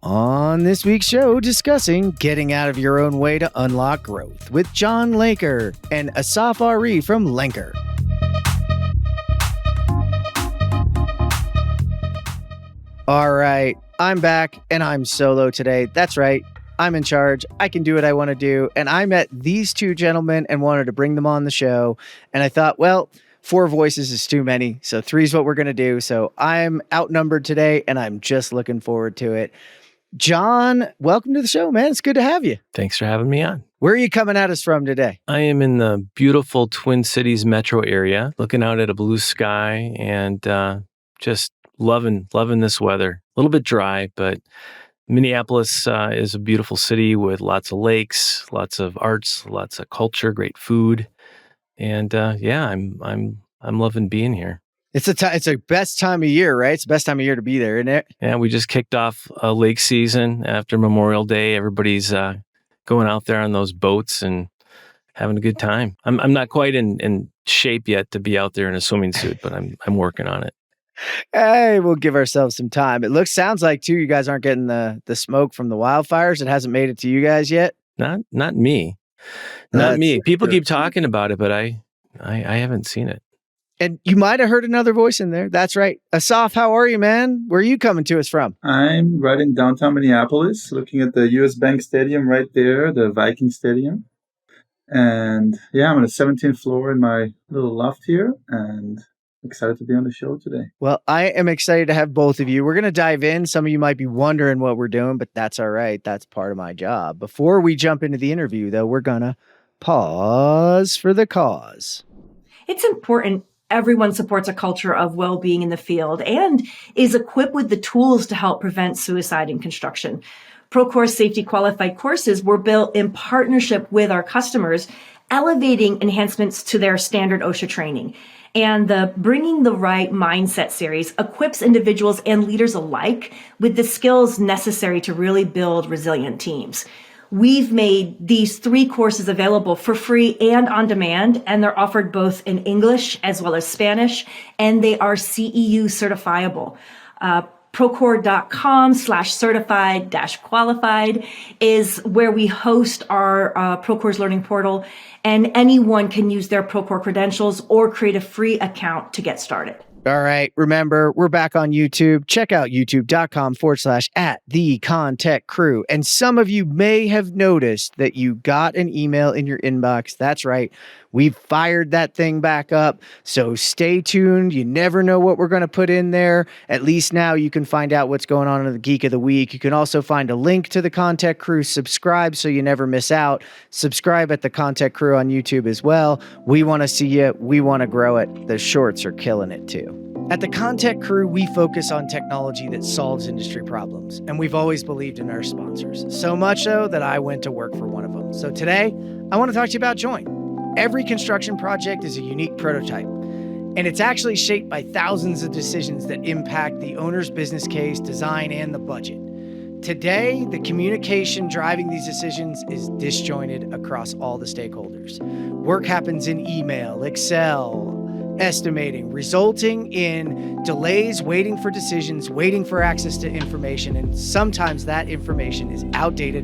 On this week's show, discussing getting out of your own way to unlock growth with John Lenker and Assaf Arrie from Lenker. All right, I'm back and I'm solo today. That's right, I'm in charge. I can do what I want to do. And I met these two gentlemen and wanted to bring them on the show. And I thought, well, 4 voices is too many, so 3 is what we're going to do. So I'm outnumbered today and I'm just looking forward to it. John, welcome to the show, man. It's good to have you. Thanks for having me on. Where are you coming at us from today? I am in the beautiful Twin Cities metro area, looking out at a blue sky and just loving this weather. A little bit dry, but Minneapolis is a beautiful city with lots of lakes, lots of arts, lots of culture, great food, and I'm loving being here. It's a best time of year, right? It's the best time of year to be there, isn't it? Yeah, we just kicked off a lake season after Memorial Day. Everybody's going out there on those boats and having a good time. I'm not quite in shape yet to be out there in a swimming suit, but I'm working on it. Hey, we'll give ourselves some time. It sounds like too, you guys aren't getting the smoke from the wildfires. It hasn't made it to you guys yet. Not me. Not me. People keep talking about it, but I haven't seen it. And you might have heard another voice in there. That's right. Assaf, how are you, man? Where are you coming to us from? I'm right in downtown Minneapolis, looking at the US Bank Stadium right there, the Viking Stadium. And yeah, I'm on the 17th floor in my little loft here and excited to be on the show today. Well, I am excited to have both of you. We're going to dive in. Some of you might be wondering what we're doing, but that's all right. That's part of my job. Before we jump into the interview, though, we're going to pause for the cause. It's important everyone supports a culture of well-being in the field and is equipped with the tools to help prevent suicide in construction. Procore Safety Qualified courses were built in partnership with our customers, elevating enhancements to their standard OSHA training. And the Bringing the Right Mindset series equips individuals and leaders alike with the skills necessary to really build resilient teams. We've made these 3 courses available for free and on demand, and they're offered both in English as well as Spanish, and they are CEU certifiable. Procore.com/certified-qualified is where we host our Procore's learning portal, and anyone can use their Procore credentials or create a free account to get started. All right. Remember, we're back on YouTube. Check out youtube.com/@the ConTech crew. And some of you may have noticed that you got an email in your inbox. That's right. We've fired that thing back up. So stay tuned. You never know what we're going to put in there. At least now you can find out what's going on in the Geek of the Week. You can also find a link to the ConTech crew. Subscribe so you never miss out. Subscribe at the ConTech crew on YouTube as well. We want to see you. We want to grow it. The shorts are killing it too. At the ConTech crew, we focus on technology that solves industry problems, and we've always believed in our sponsors. So much so that I went to work for one of them. So today, I want to talk to you about Join. Every construction project is a unique prototype, and it's actually shaped by thousands of decisions that impact the owner's business case, design, and the budget. Today, the communication driving these decisions is disjointed across all the stakeholders. Work happens in email, Excel, estimating, resulting in delays, waiting for decisions, waiting for access to information, and sometimes that information is outdated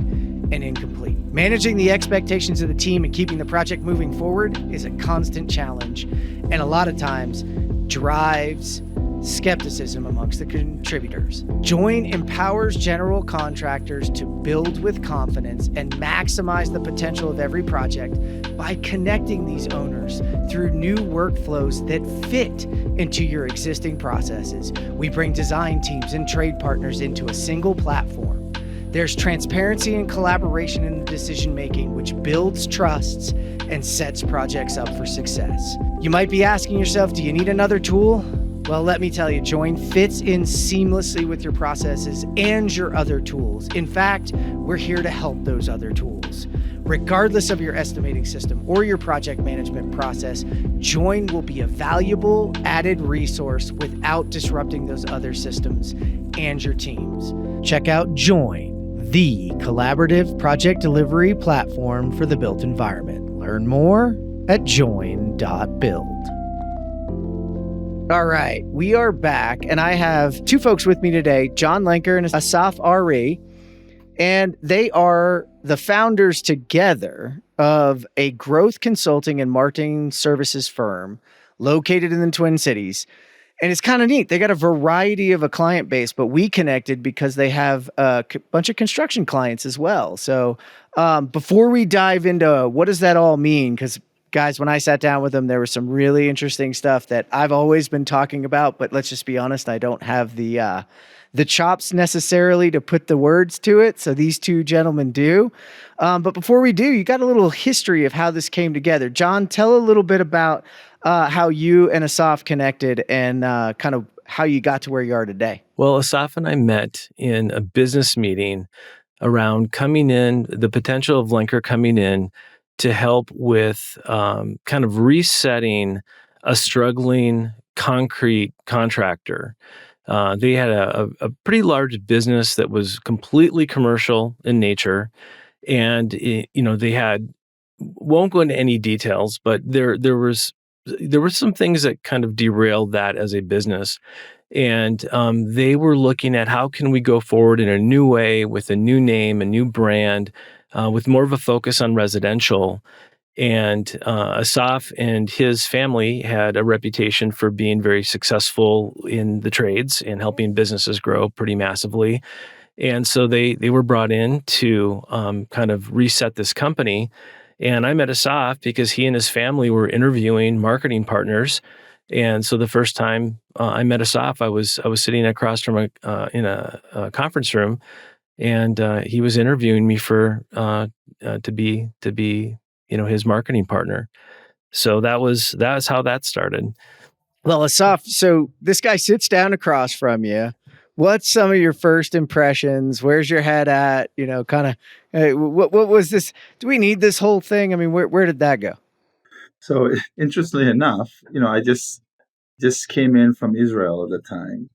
and incomplete. Managing the expectations of the team and keeping the project moving forward is a constant challenge, and a lot of times drives skepticism amongst the contributors. Join empowers general contractors to build with confidence and maximize the potential of every project by connecting these owners through new workflows that fit into your existing processes. We bring design teams and trade partners into a single platform. There's transparency and collaboration in the decision-making, which builds trusts and sets projects up for success. You might be asking yourself, do you need another tool? Well, let me tell you, Join fits in seamlessly with your processes and your other tools. In fact, we're here to help those other tools. Regardless of your estimating system or your project management process, Join will be a valuable added resource without disrupting those other systems and your teams. Check out Join, the collaborative project delivery platform for the built environment. Learn more at join.build. All right, we are back, and I have 2 folks with me today, John Lenker and Assaf Arrie. And they are the founders together of a growth consulting and marketing services firm located in the Twin Cities. And it's kind of neat. They got a variety of a client base, but we connected because they have a bunch of construction clients as well. So before we dive into what does that all mean, because guys, when I sat down with them, there was some really interesting stuff that I've always been talking about. But let's just be honest, I don't have the chops necessarily to put the words to it. So these two gentlemen do. But before we do, you got a little history of how this came together. John, tell a little bit about how you and Assaf connected and kind of how you got to where you are today. Well, Assaf and I met in a business meeting around coming in, the potential of Lenker coming in to help with kind of resetting a struggling concrete contractor. They had a pretty large business that was completely commercial in nature. And, they had, won't go into any details, but there were some things that kind of derailed that as a business. And they were looking at how can we go forward in a new way with a new name, a new brand, with more of a focus on residential. And Assaf and his family had a reputation for being very successful in the trades and helping businesses grow pretty massively. And so they were brought in to kind of reset this company. And I met Assaf because he and his family were interviewing marketing partners. And so the first time I met Assaf, I was sitting across from in a conference room, and he was interviewing me for to be his marketing partner. So that's how that started. Well, Assaf, so this guy sits down across from you. What's some of your first impressions? Where's your head at? Kind of, what was this? Do we need this whole thing? I mean, where did that go? So interestingly enough, I just came in from Israel at the time,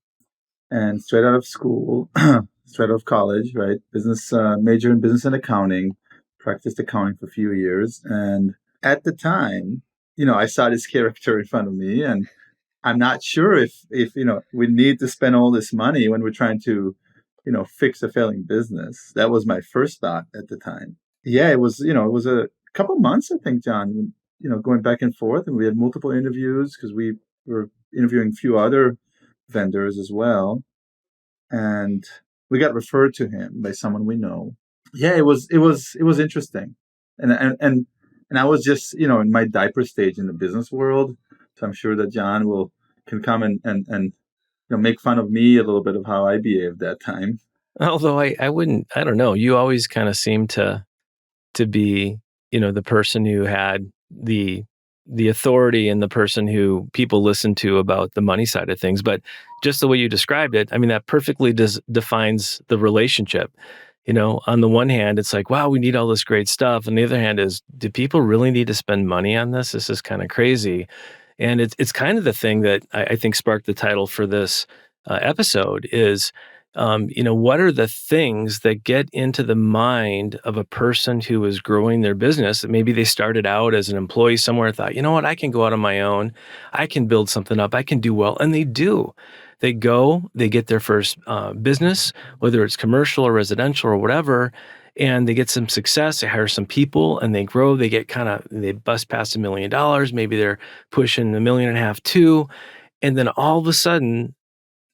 and straight out of school, straight out of college, right? Business major in business and accounting, practiced accounting for a few years, and at the time, I saw this character in front of me, and I'm not sure if we need to spend all this money when we're trying to, fix a failing business. That was my first thought at the time. Yeah, it was a couple months, I think, John, going back and forth, and we had multiple interviews because we were interviewing a few other vendors as well, and we got referred to him by someone we know. Yeah, it was interesting, and I was just in my diaper stage in the business world, so I'm sure that John can come and make fun of me a little bit of how I behaved that time. Although I wouldn't, I don't know. You always kind of seem to be, the person who had the authority and the person who people listen to about the money side of things. But just the way you described it, I mean, that perfectly defines the relationship. On the one hand, it's like, wow, we need all this great stuff. On the other hand is, do people really need to spend money on this? This is kind of crazy. And it's kind of the thing that I think sparked the title for this episode is, what are the things that get into the mind of a person who is growing their business? Maybe they started out as an employee somewhere, thought, you know what, I can go out on my own. I can build something up. I can do well. And they do. They go, they get their first business, whether it's commercial or residential or whatever, and they get some success. They hire some people and they grow. They they bust past $1 million. Maybe they're pushing $1.5 million too. And then all of a sudden,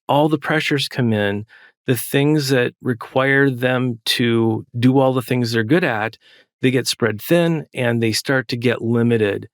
all the pressures come in. The things that require them to do all the things they're good at, they get spread thin and they start to get limited.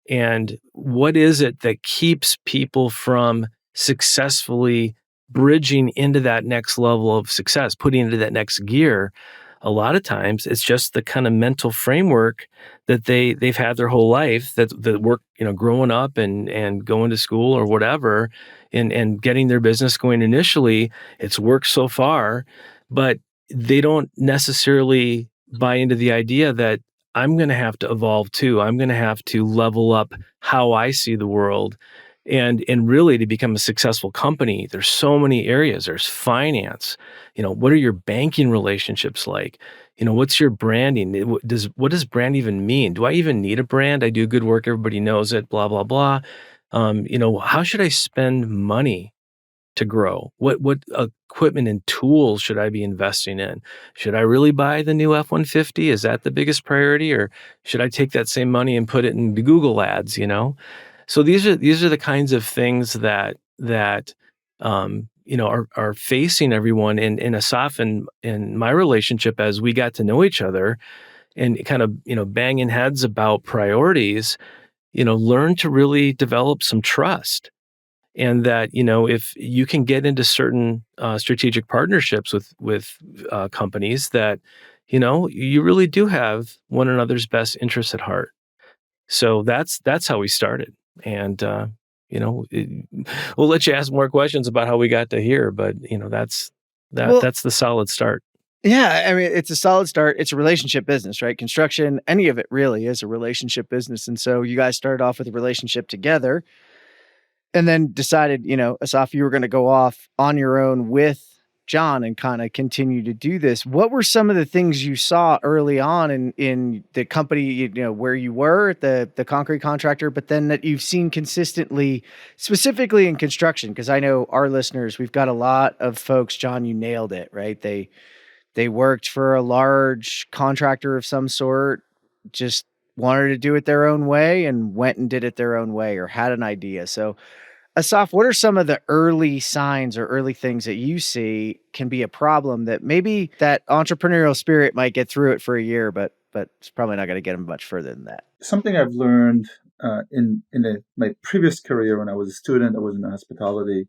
And what is it that keeps people from successfully bridging into that next level of success, putting into that next gear? A lot of times it's just the kind of mental framework that they've had their whole life, that work, growing up and going to school or whatever, and getting their business going initially. It's worked so far, but they don't necessarily buy into the idea that I'm going to have to evolve too. I'm going to have to level up how I see the world. And really, to become a successful company, there's so many areas. There's finance. What are your banking relationships like? What's your branding? What does brand even mean? Do I even need a brand? I do good work. Everybody knows it, blah, blah, blah. How should I spend money? to grow? What equipment and tools should I be investing in? Should I really buy the new F-150? Is that the biggest priority, or should I take that same money and put it in the Google ads? So these are the kinds of things that are facing everyone in Assaf and in my relationship as we got to know each other and kind of banging heads about priorities. Learn to really develop some trust. And that, if you can get into certain strategic partnerships with companies that, you really do have one another's best interests at heart. So that's how we started. And, we'll let you ask more questions about how we got to here, but that's the solid start. Yeah, I mean, it's a solid start. It's a relationship business, right? Construction, any of it really is a relationship business. And so you guys started off with a relationship together and then decided, Assaf, you were going to go off on your own with John and kind of continue to do this. What were some of the things you saw early on in the company, where you were at the concrete contractor, but then that you've seen consistently, specifically in construction? Because I know our listeners, we've got a lot of folks, John, you nailed it, right? They worked for a large contractor of some sort, just wanted to do it their own way and went and did it their own way or had an idea. So, Assaf, what are some of the early signs or early things that you see can be a problem that maybe that entrepreneurial spirit might get through it for a year, but it's probably not going to get them much further than that? Something I've learned in my previous career when I was a student, I was in hospitality,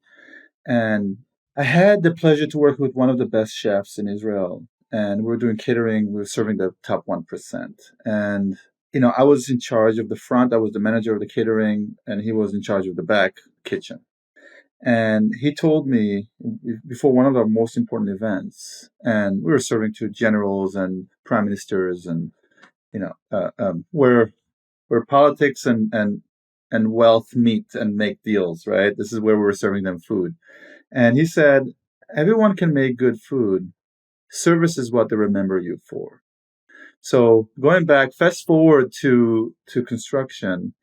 and I had the pleasure to work with one of the best chefs in Israel, and we were doing catering. We were serving the top 1%. And, I was in charge of the front. I was the manager of the catering, and he was in charge of the back kitchen. And he told me before one of our most important events, and we were serving to generals and prime ministers and, where politics and wealth meet and make deals, right? This is where we were serving them food. And he said, everyone can make good food. Service is what they remember you for. So going back, fast forward to construction,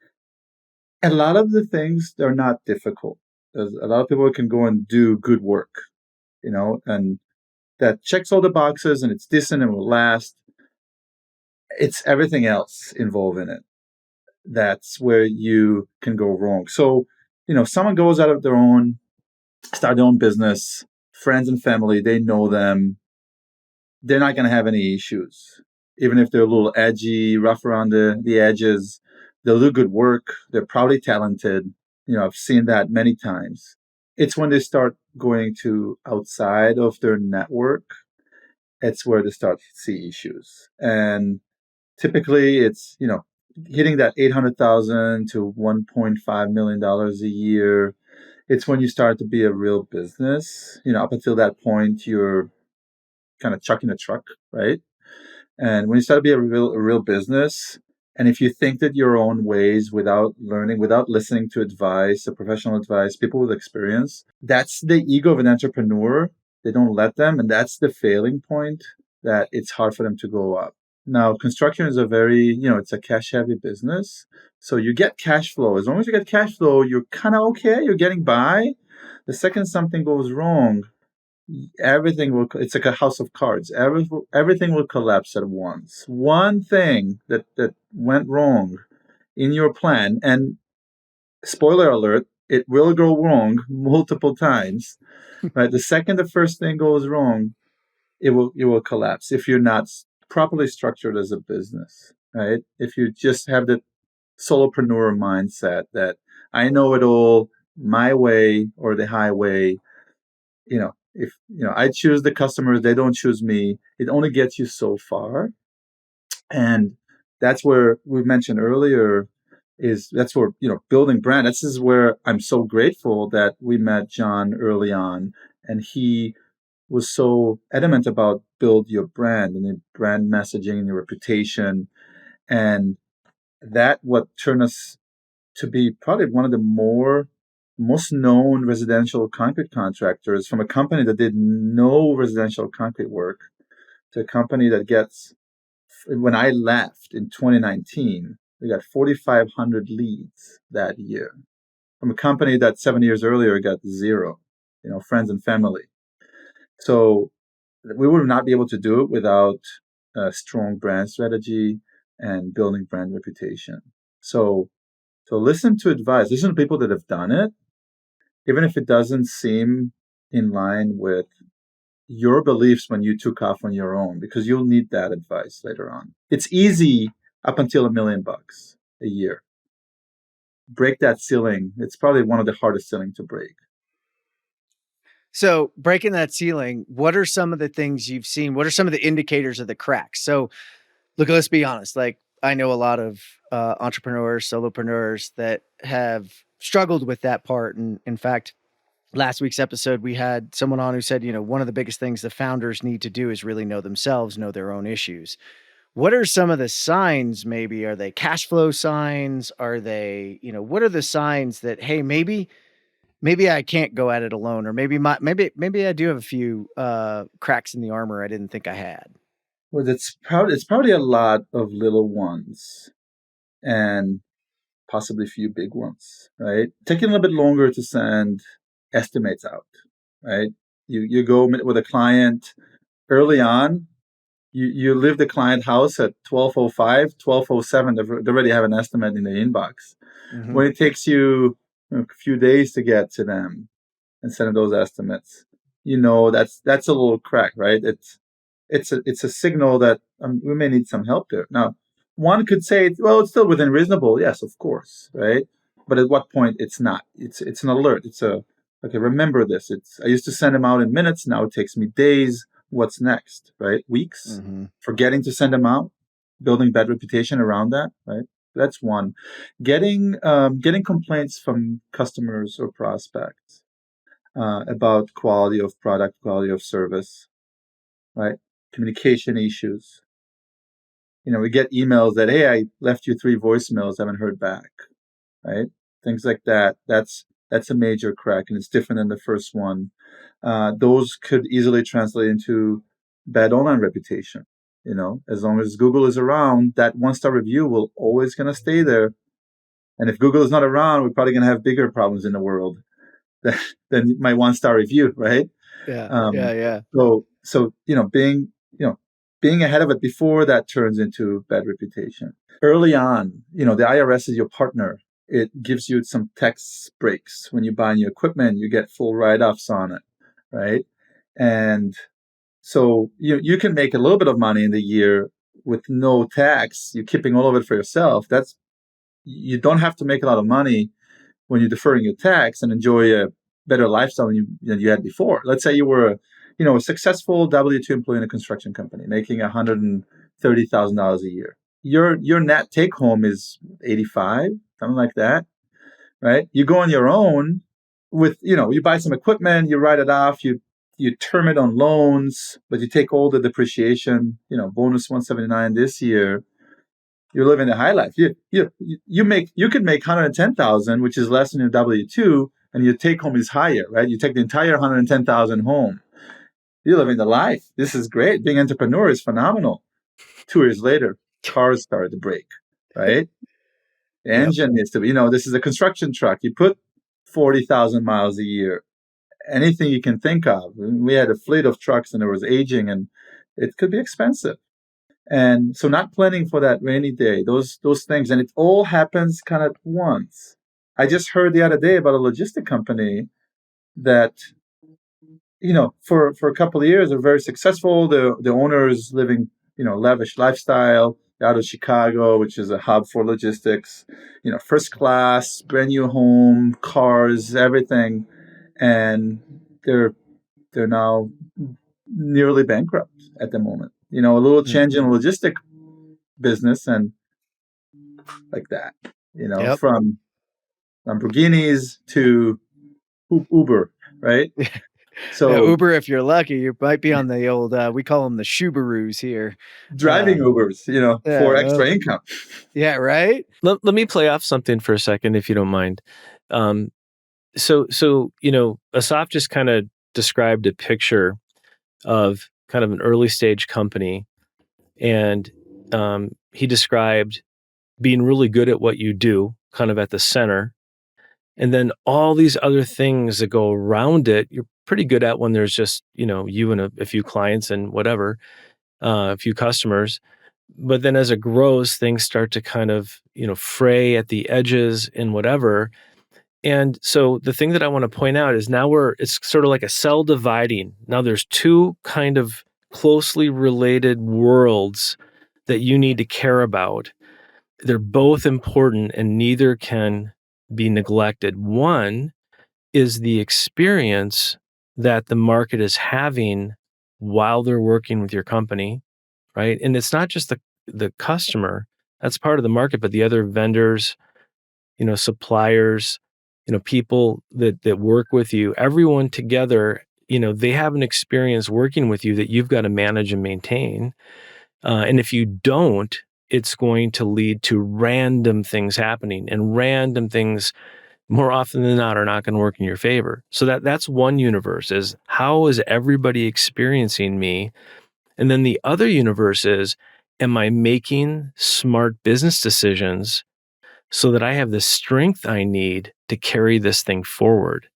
a lot of the things are not difficult. A lot of people can go and do good work, and that checks all the boxes and it's decent and will last. It's everything else involved in it. That's where you can go wrong. So, someone goes out of their own, start their own business, friends and family, they know them. They're not going to have any issues. Even if they're a little edgy, rough around the edges, they'll do good work. They're probably talented. I've seen that many times. It's when they start going to outside of their network, it's where they start to see issues. And typically it's, hitting that $800,000 to $1.5 million a year. It's when you start to be a real business. Up until that point, you're kind of chucking a truck, right? And when you start to be a real business, and if you think that your own ways without learning, without listening to advice, a professional advice, people with experience, that's the ego of an entrepreneur. They don't let them. And that's the failing point, that it's hard for them to go up. Now, construction is it's a cash heavy business. So you get cash flow. As long as you get cash flow, you're kind of okay. You're getting by. The second something goes wrong, it's like a house of cards. Everything will collapse at once. One thing that went wrong in your plan, and spoiler alert, it will go wrong multiple times, right? The second the first thing goes wrong, it will collapse if you're not properly structured as a business, right? If you just have the solopreneur mindset that I know it all my way or the highway, if I choose the customers, they don't choose me, it only gets you so far. And that's where we mentioned earlier that's where building brand. This is where I'm so grateful that we met John early on, and he was so adamant about build your brand and the brand messaging and your reputation, and that what turned us to be probably one of the most known residential concrete contractors, from a company that did no residential concrete work to a company that gets, when I left in 2019, we got 4,500 leads that year from a company that 7 years earlier got zero. friends and family. So we would not be able to do it without a strong brand strategy and building brand reputation. So listen to advice, listen to people that have done it, even if it doesn't seem in line with your beliefs when you took off on your own, because you'll need that advice later on. It's easy up until $1 million a year. Break that ceiling. It's probably one of the hardest ceiling to break. So breaking that ceiling, what are some of the things you've seen? What are some of the indicators of the cracks? So look, let's be honest. Like, I know a lot of entrepreneurs, solopreneurs that have struggled with that part. And in fact, last week's episode, we had someone on who said, one of the biggest things the founders need to do is really know themselves, know their own issues. What are some of the signs? Maybe are they cash flow signs? Are they, what are the signs that, hey, maybe I can't go at it alone, or maybe I do have a few cracks in the armor I didn't think I had. Well, it's probably a lot of little ones and possibly a few big ones, right? Taking a little bit longer to send estimates out, right? You go with a client early on, you leave the client house at 12:05, 12:07, they already have an estimate in the inbox. Mm-hmm. When it takes you a few days to get to them and send them those estimates, that's a little crack, right? It's a signal that we may need some help there. Now, one could say, well, it's still within reasonable. Yes, of course, right? But at what point it's not? It's an alert. Okay, remember this. I used to send them out in minutes. Now it takes me days. What's next, right? Weeks. Mm-hmm. Forgetting to send them out, building bad reputation around that, right? That's one. Getting complaints from customers or prospects about quality of product, quality of service, right? Communication issues. We get emails that, hey, I left you 3 voicemails, haven't heard back, right? Things like that. That's a major crack, and it's different than the first one. Those could easily translate into bad online reputation. As long as Google is around, that 1-star review will always going to stay there. And if Google is not around, we're probably going to have bigger problems in the world than my 1-star review, right? Yeah. Yeah. So being ahead of it before that turns into bad reputation. Early on, the IRS is your partner. It gives you some tax breaks. When you buy new equipment, you get full write-offs on it, right? And so you can make a little bit of money in the year with no tax. You're keeping all of it for yourself. You don't have to make a lot of money when you're deferring your tax and enjoy a better lifestyle than you had before. Let's say you were a successful W-2 employee in a construction company making $130,000 a year. Your net take home is 85, something like that, right? You go on your own with, you buy some equipment, you write it off, you term it on loans, but you take all the depreciation, bonus 179 this year. You're living the high life. You can make 110,000, which is less than your W-2, and your take home is higher, right? You take the entire 110,000 home. You're living the life. This is great. Being an entrepreneur is phenomenal. 2 years later, cars started to break, right? The engine needs to be, this is a construction truck. You put 40,000 miles a year, anything you can think of. We had a fleet of trucks and it was aging and it could be expensive. And so not planning for that rainy day, those things, and it all happens kind of at once. I just heard the other day about a logistic company that, for a couple of years, they're very successful. The owner is living, lavish lifestyle out of Chicago, which is a hub for logistics, first class, brand new home, cars, everything. And they're now nearly bankrupt at the moment. A little change in logistic business and like that, from Lamborghinis to Uber, right? So Uber, if you're lucky, you might be on the old, we call them the Subarus here. Driving Ubers, for extra income. Yeah, right? Let me play off something for a second, if you don't mind. So Assaf just kind of described a picture of kind of an early stage company. And he described being really good at what you do, kind of at the center. And then all these other things that go around it, you're pretty good at when there's just, you and a few clients and whatever, a few customers. But then as it grows, things start to kind of, fray at the edges and whatever. And so the thing that I want to point out is now it's sort of like a cell dividing. Now there's two kind of closely related worlds that you need to care about. They're both important and neither can be neglected. One is the experience that the market is having while they're working with your company, right? And it's not just the customer, that's part of the market, but the other vendors, suppliers, people that work with you, everyone together, they have an experience working with you that you've got to manage and maintain. And if you don't, it's going to lead to random things happening, and random things more often than not are not going to work in your favor. So that's one universe, is how is everybody experiencing me? And then the other universe is, am I making smart business decisions so that I have the strength I need to carry this thing forward,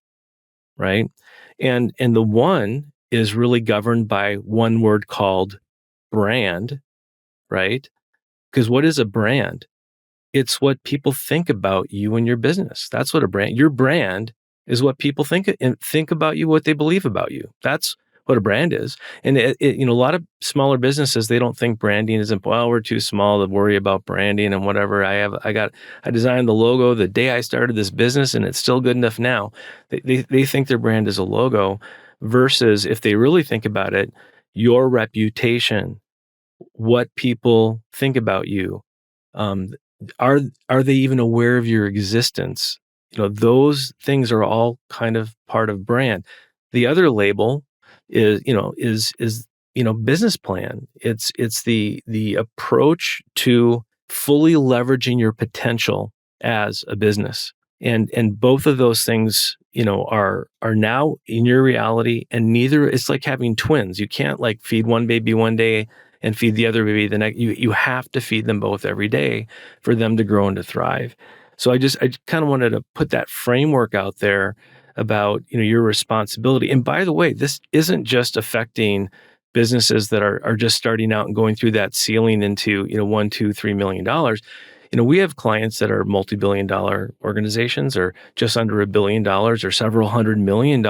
right? And the one is really governed by one word called brand, right? Because what is a brand? It's what people think about you and your business. That's what your brand is, what people think about you, what they believe about you. That's what a brand is. And a lot of smaller businesses, they don't think branding is important. Well, we're too small to worry about branding and whatever. I designed the logo the day I started this business and it's still good enough now. They think their brand is a logo, versus if they really think about it, your reputation, what people think about you, um, are they even aware of your existence? Those things are all kind of part of brand. The other label is business plan. It's the approach to fully leveraging your potential as a business. And both of those things, are now in your reality, and neither, it's like having twins. You can't like feed one baby one day and feed the other baby the next. You have to feed them both every day for them to grow and to thrive. So I kind of wanted to put that framework out there about, your responsibility. And by the way, this isn't just affecting businesses that are just starting out and going through that ceiling into, $1, $2, $3 million. We have clients that are multi-billion dollar organizations, or just under $1 billion, or several $100 million.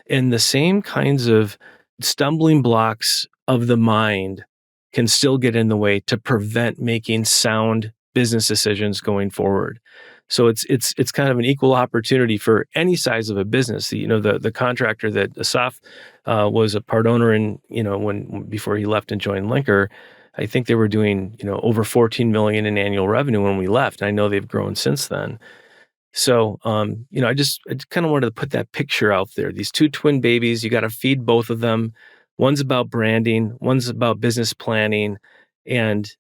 And the same kinds of stumbling blocks of the mind can still get in the way to prevent making sound business decisions going forward. So it's kind of an equal opportunity for any size of a business. The contractor that Assaf was a part owner in, before he left and joined Lenker, I think they were doing, over 14 million in annual revenue when we left. I know they've grown since then. So, I just kind of wanted to put that picture out there. These two twin babies, you got to feed both of them. One's about branding, one's about business planning, and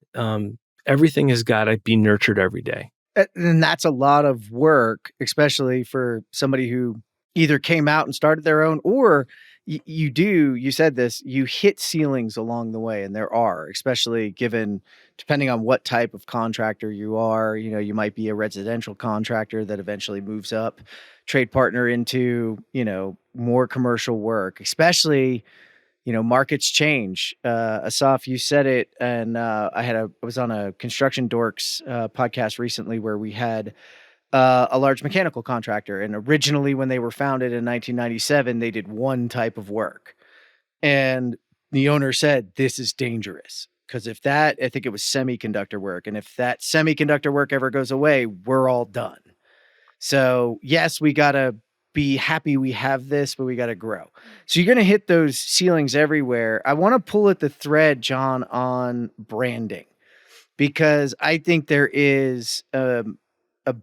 everything has got to be nurtured every day. And that's a lot of work, especially for somebody who either came out and started their own, or you said this, you hit ceilings along the way. And there are, especially depending on what type of contractor you are, you might be a residential contractor that eventually moves up, trade partner into, more commercial work, especially, markets change. Assaf, you said it, and I was on a Construction Dorks podcast recently where we had a large mechanical contractor. And originally, when they were founded in 1997, they did one type of work. And the owner said, this is dangerous, because I think it was semiconductor work. And if that semiconductor work ever goes away, we're all done. So yes, we got to be happy we have this, but we got to grow. So you're going to hit those ceilings everywhere. I want to pull at the thread, John, on branding, because I think there is a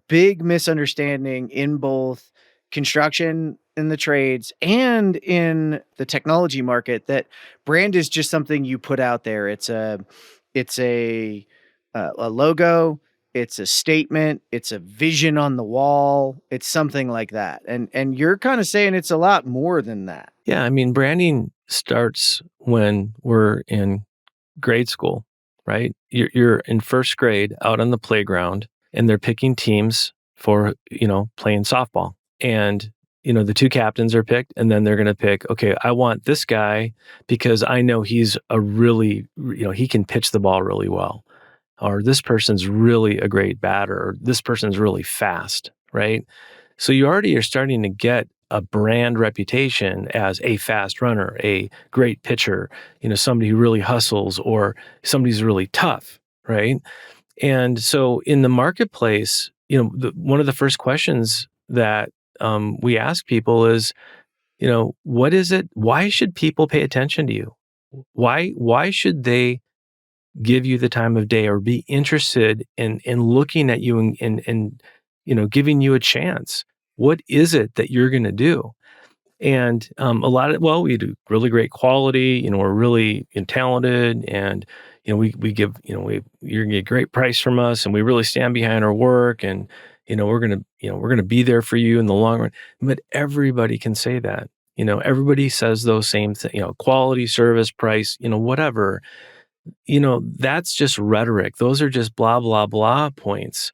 big misunderstanding in both construction, in the trades, and in the technology market that brand is just something you put out there. It's a logo. It's a statement. It's a vision on the wall. It's something like that. And you're kind of saying it's a lot more than that. Yeah, I mean, branding starts when we're in grade school, right? You're in first grade out on the playground, and they're picking teams for, playing softball. And the two captains are picked, and then they're going to pick, okay, I want this guy because I know he's a really, he can pitch the ball really well, or this person's really a great batter, or this person's really fast, right? So you already are starting to get a brand reputation as a fast runner, a great pitcher, somebody who really hustles, or somebody who's really tough, right? And so in the marketplace, one of the first questions that we ask people is, what is it? Why should people pay attention to you? Why should they give you the time of day or be interested in looking at you and giving you a chance? What is it that you're going to do? And we do really great quality. We're really talented, and we give you're gonna get a great price from us, and we really stand behind our work, and we're gonna be there for you in the long run. But everybody can say that. Everybody says those same things. Quality, service, price. Whatever. That's just rhetoric. Those are just blah blah blah points.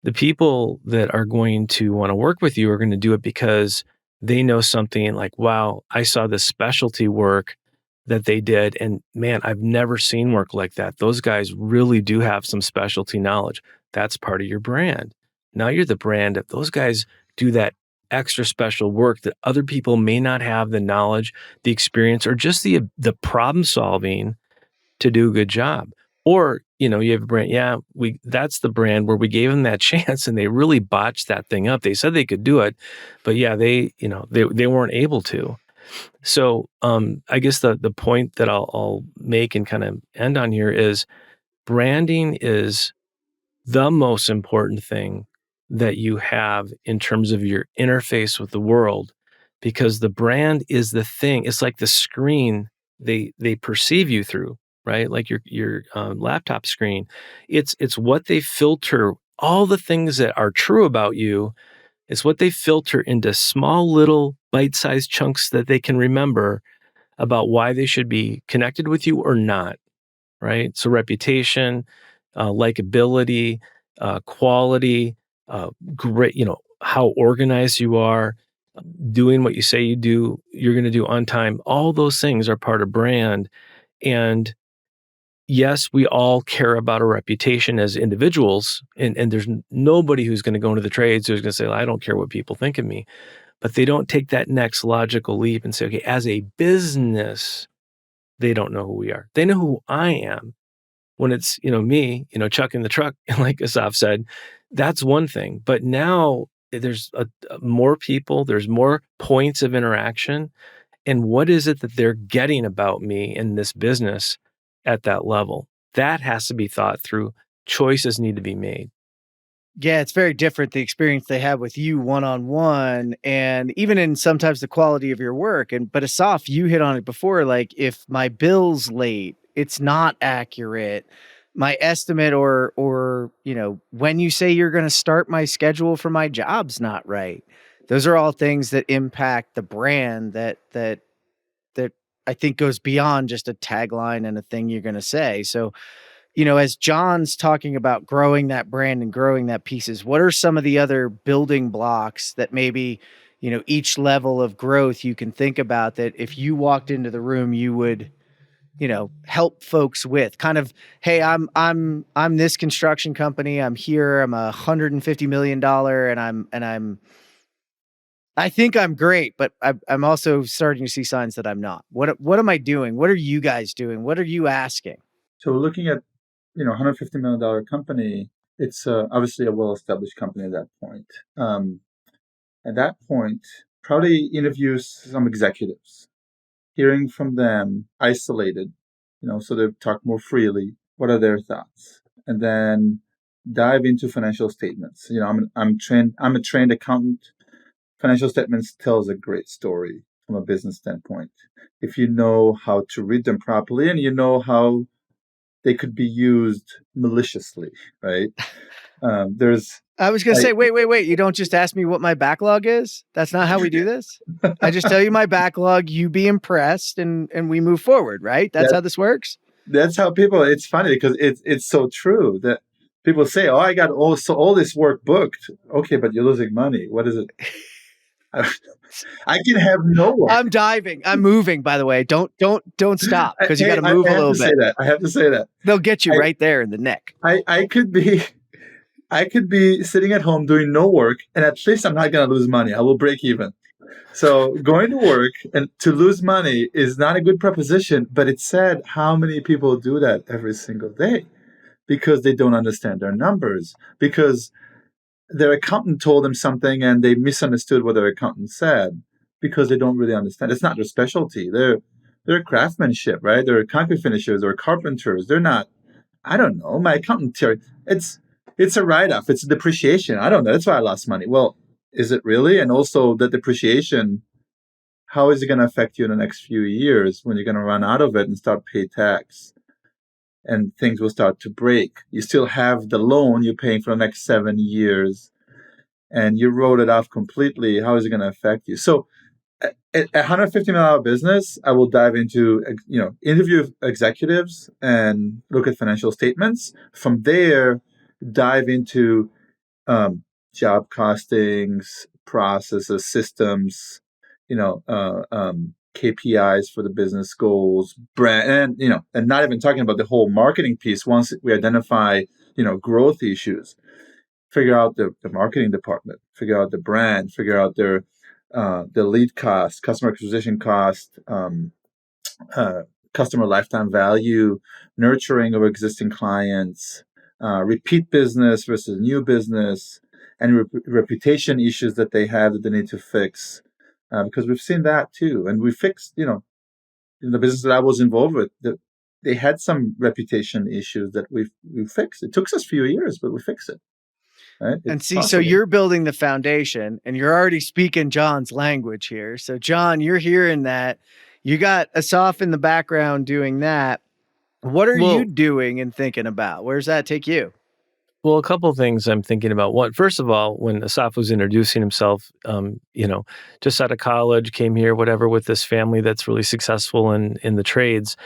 The people that are going to want to work with you are going to do it because they know something like, wow, I saw this specialty work that they did. And man, I've never seen work like that. Those guys really do have some specialty knowledge. That's part of your brand. Now you're the brand. If those guys do that extra special work that other people may not have the knowledge, the experience, or just the problem solving to do a good job. Or, you have a brand. That's the brand where we gave them that chance and they really botched that thing up. They said they could do it, but they weren't able to. So, I guess the point that I'll make and kind of end on here is branding is the most important thing that you have in terms of your interface with the world, because the brand is the thing. It's like the screen they perceive you through, right? Like your laptop screen. It's what they filter, all the things that are true about you. It's what they filter into small little bite-sized chunks that they can remember about why they should be connected with you or not, right? So reputation, likability, quality, great, how organized you are, doing what you say you're going to do on time. All those things are part of brand. And yes, we all care about our reputation as individuals. And there's nobody who's going to go into the trades who's going to say, I don't care what people think of me. But they don't take that next logical leap and say, okay, as a business, they don't know who we are. They know who I am. When it's, me, Chuck in the truck, like Assaf said, that's one thing. But now there's more people, there's more points of interaction. And what is it that they're getting about me in this business at that level? That has to be thought through. Choices need to be made. Yeah, it's very different, the experience they have with you one-on-one, and even in sometimes the quality of your work. But Assaf, you hit on it before, like if my bill's late, it's not accurate. My estimate or when you say you're going to start my schedule for my job's not right. Those are all things that impact the brand that I think goes beyond just a tagline and a thing you're going to say. So, as John's talking about growing that brand and growing that pieces, what are some of the other building blocks that maybe, each level of growth you can think about that if you walked into the room, you would, help folks with kind of, hey, I'm this construction company. I'm here. I'm $150 million and I think I'm great, but I'm also starting to see signs that I'm not. What am I doing? What are you guys doing? What are you asking? So looking at, $150 million company, it's obviously a well-established company at that point. At that point, probably interviews some executives, hearing from them isolated, so they talk more freely. What are their thoughts? And then dive into financial statements. I'm a trained accountant. Financial statements tells a great story from a business standpoint. If you know how to read them properly and you know how they could be used maliciously, right? I was going to say, wait. You don't just ask me what my backlog is? That's not how we do this? I just tell you my backlog, you be impressed, and we move forward, right? That's how this works? That's how it's funny because it's so true that people say, oh, I got all this work booked. Okay, but you're losing money. What is it? I can have no work. I'm diving. I'm moving, by the way. Don't stop, because you got to I move a have little to say bit. that. I have to say that. They'll get you right there in the neck. I could be sitting at home doing no work, and at least I'm not going to lose money. I will break even. So going to work and to lose money is not a good proposition, but it's sad how many people do that every single day because they don't understand their numbers, because their accountant told them something and they misunderstood what their accountant said because they don't really understand. It's not their specialty. They're craftsmanship, right? They're concrete finishers or carpenters. They're not, I don't know. My accountant, it's a write-off. It's a depreciation. I don't know. That's why I lost money. Well, is it really? And also the depreciation, how is it going to affect you in the next few years when you're going to run out of it and start pay tax? And things will start to break. You still have the loan you're paying for the next 7 years, and you wrote it off completely. How is it going to affect you? So, at $150 million business, I will dive into, interview executives and look at financial statements. From there, dive into job costings, processes, systems, KPIs for the business goals, brand, and not even talking about the whole marketing piece. Once we identify, growth issues, figure out the marketing department, figure out the brand, figure out the lead cost, customer acquisition cost, customer lifetime value, nurturing of existing clients, repeat business versus new business, and reputation issues that they have that they need to fix. Because we've seen that too. And we fixed, in the business that I was involved with, that they had some reputation issues that we fixed. It took us a few years, but we fixed it. Right? And see, so you're building the foundation and you're already speaking John's language here. So John, you're hearing that. You got Assaf in the background doing that. What are you doing and thinking about? Where does that take you? Well, a couple of things I'm thinking about. One, first of all, when Assaf was introducing himself, just out of college, came here, whatever, with this family that's really successful in the trades.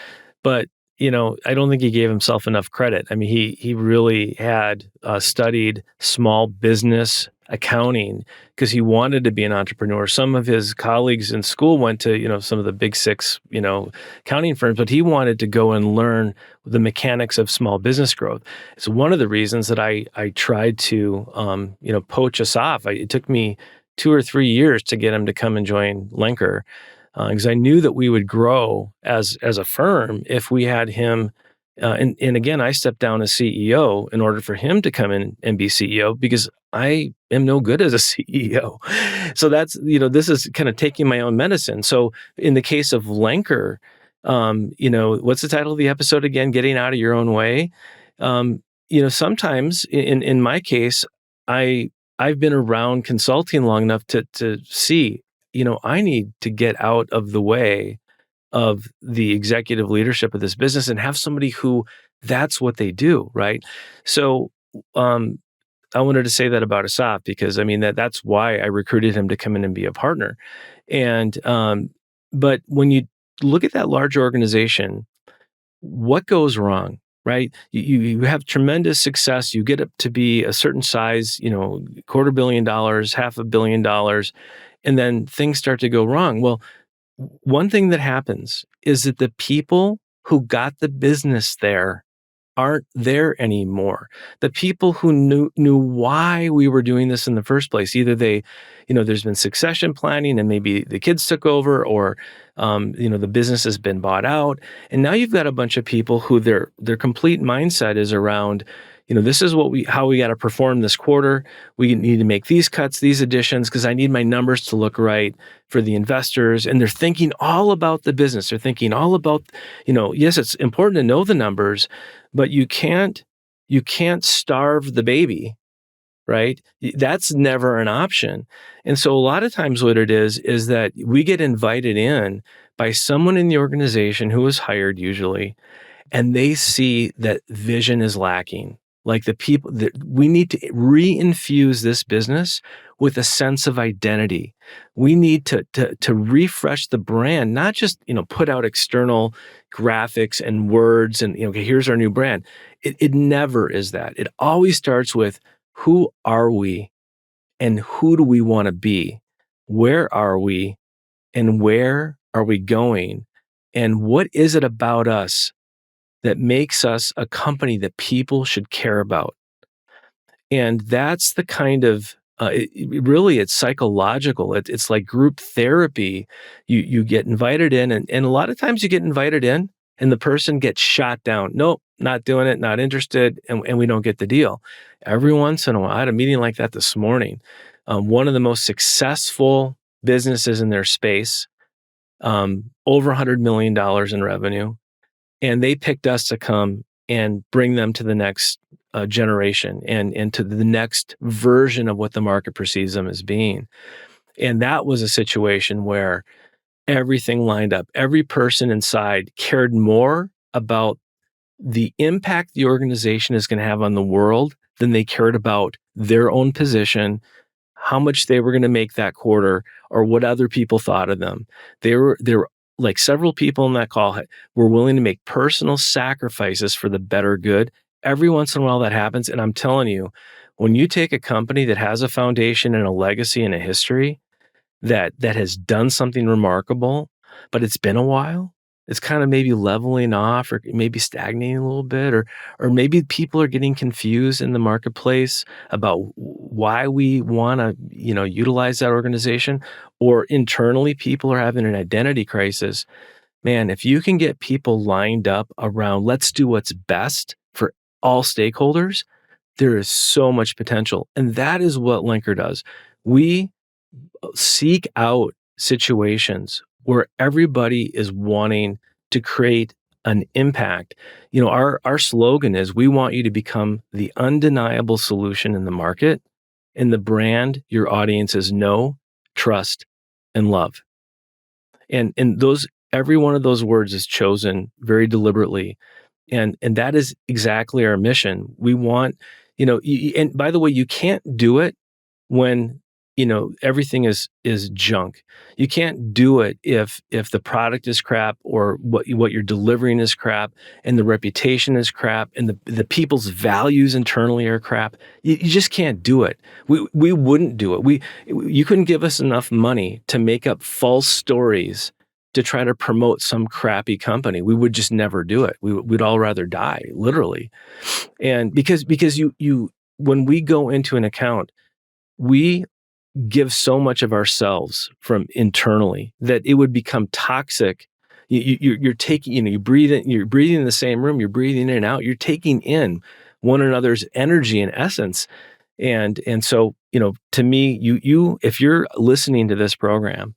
But, I don't think he gave himself enough credit. I mean, he really had studied small business accounting because he wanted to be an entrepreneur. Some of his colleagues in school went to, some of the big six, accounting firms, but he wanted to go and learn the mechanics of small business growth. It's one of the reasons that I tried to, poach Assaf. It took me 2 or 3 years to get him to come and join Lenker. Because I knew that we would grow as a firm if we had him. And again, I stepped down as CEO in order for him to come in and be CEO because I am no good as a CEO. So that's, this is kind of taking my own medicine. So in the case of Lenker, what's the title of the episode again? Getting out of your own way. Sometimes in my case, I've been around consulting long enough to see, I need to get out of the way of the executive leadership of this business and have somebody who that's what they do, right? So I wanted to say that about Assaf because, that's why I recruited him to come in and be a partner. And but when you look at that large organization, what goes wrong? Right? You have tremendous success. You get up to be a certain size, $250 million, $500 million, and then things start to go wrong. Well, one thing that happens is that the people who got the business there aren't there anymore. The people who knew why we were doing this in the first place, either they, there's been succession planning and maybe the kids took over, or the business has been bought out, and now you've got a bunch of people who their complete mindset is around, this is how we got to perform this quarter. We need to make these cuts, these additions, because I need my numbers to look right for the investors. And they're thinking all about the business. They're thinking all about, yes, it's important to know the numbers, but you can't starve the baby, right? That's never an option. And so a lot of times what it is that we get invited in by someone in the organization who is hired usually, and they see that vision is lacking. Like the people that we need to reinfuse this business with a sense of identity. We need to refresh the brand, not just, put out external graphics and words and, okay, here's our new brand. It never is that. It always starts with who are we and who do we want to be? where are we and where are we going? And what is it about us that makes us a company that people should care about? And that's the kind of really it's psychological. It's like group therapy. You get invited in, and a lot of times you get invited in, and the person gets shot down. Nope, not doing it, not interested, and we don't get the deal. Every once in a while, I had a meeting like that this morning. One of the most successful businesses in their space, over $100 million in revenue, and they picked us to come and bring them to the next generation and to the next version of what the market perceives them as being. And that was a situation where everything lined up. Every person inside cared more about the impact the organization is going to have on the world than they cared about their own position, how much they were going to make that quarter, or what other people thought of them. They were like several people in that call were willing to make personal sacrifices for the better good. Every once in a while that happens. And I'm telling you, when you take a company that has a foundation and a legacy and a history that has done something remarkable, but it's been a while, it's kind of maybe leveling off or maybe stagnating a little bit, or maybe people are getting confused in the marketplace about why we want to, utilize that organization, or internally people are having an identity crisis. Man, if you can get people lined up around let's do what's best for all stakeholders, there is so much potential. And that is what Lenker does. We seek out situations where everybody is wanting to create an impact. Our slogan is we want you to become the undeniable solution in the market and the brand your audiences know, trust, and love. And those every one of those words is chosen very deliberately. And that is exactly our mission. We want, and by the way, you can't do it when everything is junk. You can't do it if the product is crap, or what you're delivering is crap, and the reputation is crap, and the people's values internally are crap. You just can't do it. We wouldn't do it. You couldn't give us enough money to make up false stories to try to promote some crappy company. We would just never do it. We'd all rather die, literally. And because you when we go into an account, we give so much of ourselves from internally that it would become toxic. You're taking, you're breathing in the same room, you're breathing in and out, you're taking in one another's energy and essence. And so, to me, if you're listening to this program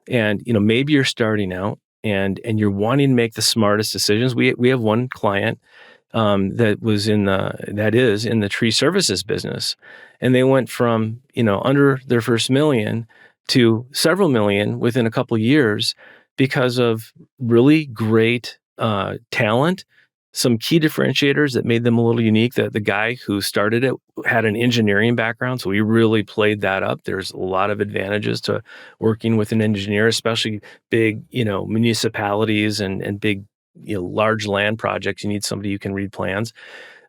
and, maybe you're starting out and you're wanting to make the smartest decisions. We have one client that is in the tree services business. And they went from, under their first million to several million within a couple of years because of really great talent, some key differentiators that made them a little unique. The guy who started it had an engineering background, so we really played that up. There's a lot of advantages to working with an engineer, especially big, municipalities and big, large land projects. You need somebody who can read plans.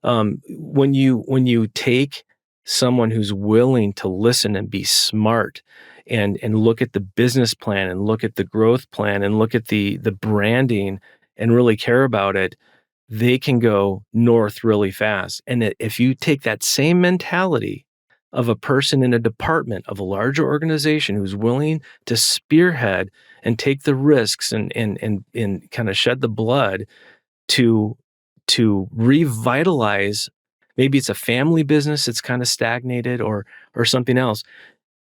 When you take someone who's willing to listen and be smart and look at the business plan and look at the growth plan and look at the branding and really care about it, they can go north really fast. And if you take that same mentality of a person in a department of a larger organization who's willing to spearhead and take the risks and kind of shed the blood to revitalize, maybe it's a family business that's kind of stagnated or something else.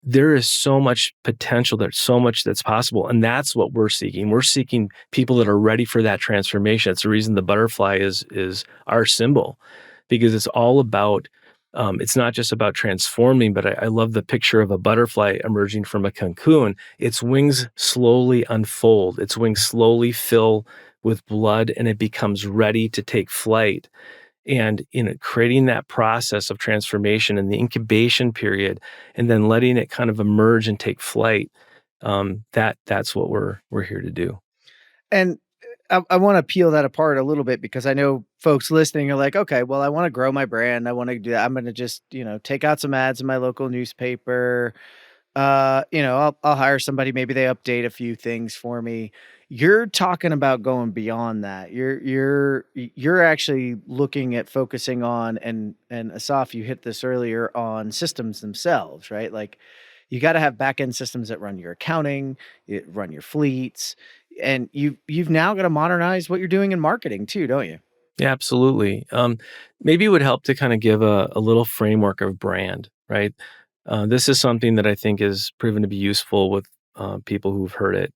There is so much potential. There's so much that's possible. And that's what we're seeking. We're seeking people that are ready for that transformation. It's the reason the butterfly is our symbol, because it's all about, it's not just about transforming, but I love the picture of a butterfly emerging from a cocoon. Its wings slowly unfold. Its wings slowly fill with blood, and it becomes ready to take flight. And creating that process of transformation and the incubation period, and then letting it kind of emerge and take flight, that's what we're here to do. And I want to peel that apart a little bit, because I know folks listening are like, okay, well, I want to grow my brand. I want to do that. I'm going to just, take out some ads in my local newspaper, I'll hire somebody, maybe they update a few things for me. You're talking about going beyond that. You're actually looking at focusing on, and Asaf, you hit this earlier, on systems themselves, right? Like you got to have back end systems that run your accounting, run your fleets, and you've now got to modernize what you're doing in marketing too, don't you? Yeah, absolutely. Maybe it would help to kind of give a little framework of brand, right? This is something that I think is proven to be useful with people who've heard it.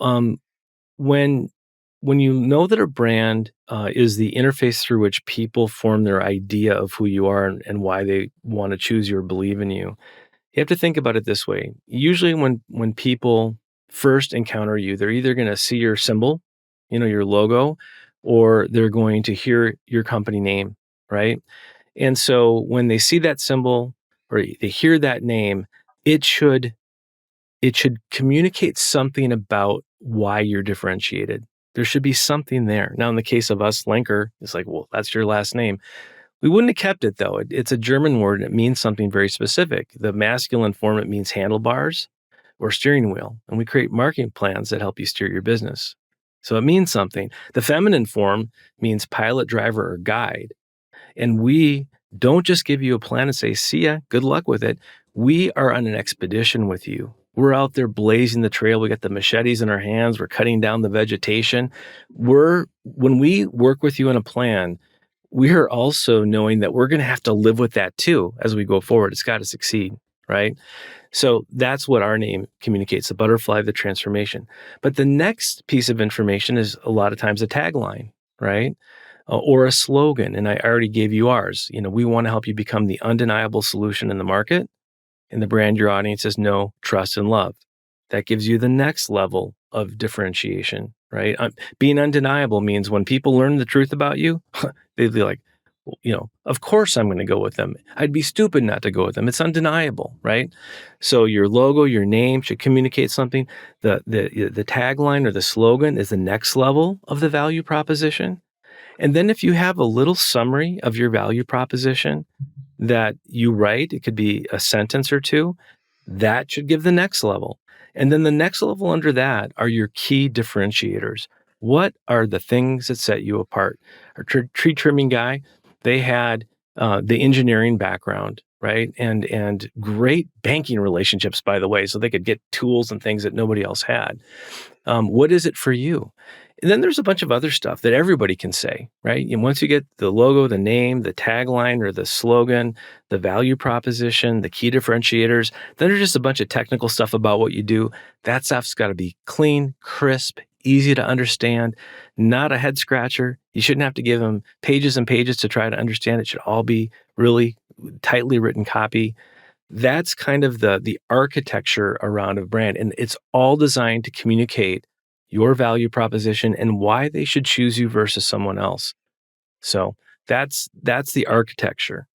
Um, when when you know that a brand is the interface through which people form their idea of who you are and why they want to choose you or believe in you, you have to think about it this way. Usually, when people first encounter you, they're either going to see your symbol, your logo, or they're going to hear your company name, right? And so when they see that symbol or they hear that name, it should it should communicate something about why you're differentiated. There should be something there. Now, in the case of us, Lenker, it's like, well, that's your last name. We wouldn't have kept it though. It's a German word and it means something very specific. The masculine form, it means handlebars or steering wheel. And we create marketing plans that help you steer your business. So it means something. The feminine form means pilot, driver, or guide. And we don't just give you a plan and say, see ya, good luck with it. We are on an expedition with you. We're out there blazing the trail. We got the machetes in our hands. We're cutting down the vegetation. When we work with you on a plan, we are also knowing that we're going to have to live with that too as we go forward. It's got to succeed, right? So that's what our name communicates, the butterfly of the transformation. But the next piece of information is a lot of times a tagline, right? Or a slogan. And I already gave you ours. We want to help you become the undeniable solution in the market and the brand your audiences know, trust, and love. That gives you the next level of differentiation, right? Being undeniable means when people learn the truth about you, they'd be like, of course I'm going to go with them. I'd be stupid not to go with them. It's undeniable, right? So your logo, your name should communicate something. The tagline or the slogan is the next level of the value proposition. And then if you have a little summary of your value proposition that you write, it could be a sentence or two, that should give the next level. And then the next level under that are your key differentiators. What are the things that set you apart? Our tree trimming guy, they had the engineering background, right? And great banking relationships, by the way, so they could get tools and things that nobody else had. What is it for you? And then there's a bunch of other stuff that everybody can say, right? And once you get the logo, the name, the tagline or the slogan, the value proposition, the key differentiators, then there's just a bunch of technical stuff about what you do. That stuff's got to be clean, crisp, easy to understand, not a head scratcher. You shouldn't have to give them pages and pages to try to understand. It should all be really tightly written copy. That's kind of the architecture around a brand. And it's all designed to communicate your value proposition and why they should choose you versus someone else. So that's the architecture.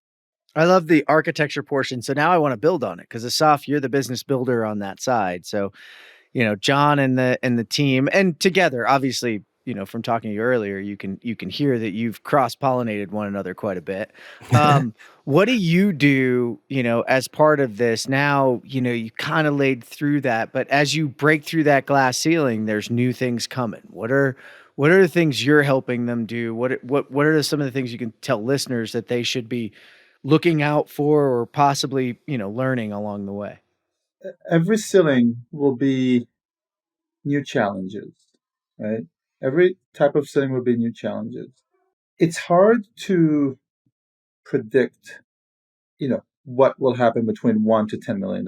I love the architecture portion. So now I want to build on it because Asaf, you're the business builder on that side. So, John and the team, and together, obviously, from talking to you earlier, you can hear that you've cross-pollinated one another quite a bit. What do you do, as part of this? Now, you kind of laid through that, but as you break through that glass ceiling, there's new things coming. What are the things you're helping them do? What are some of the things you can tell listeners that they should be looking out for or possibly, learning along the way? Every ceiling will be new challenges, right? Every type of ceiling will be new challenges. It's hard to predict, what will happen between $1 to $10 million,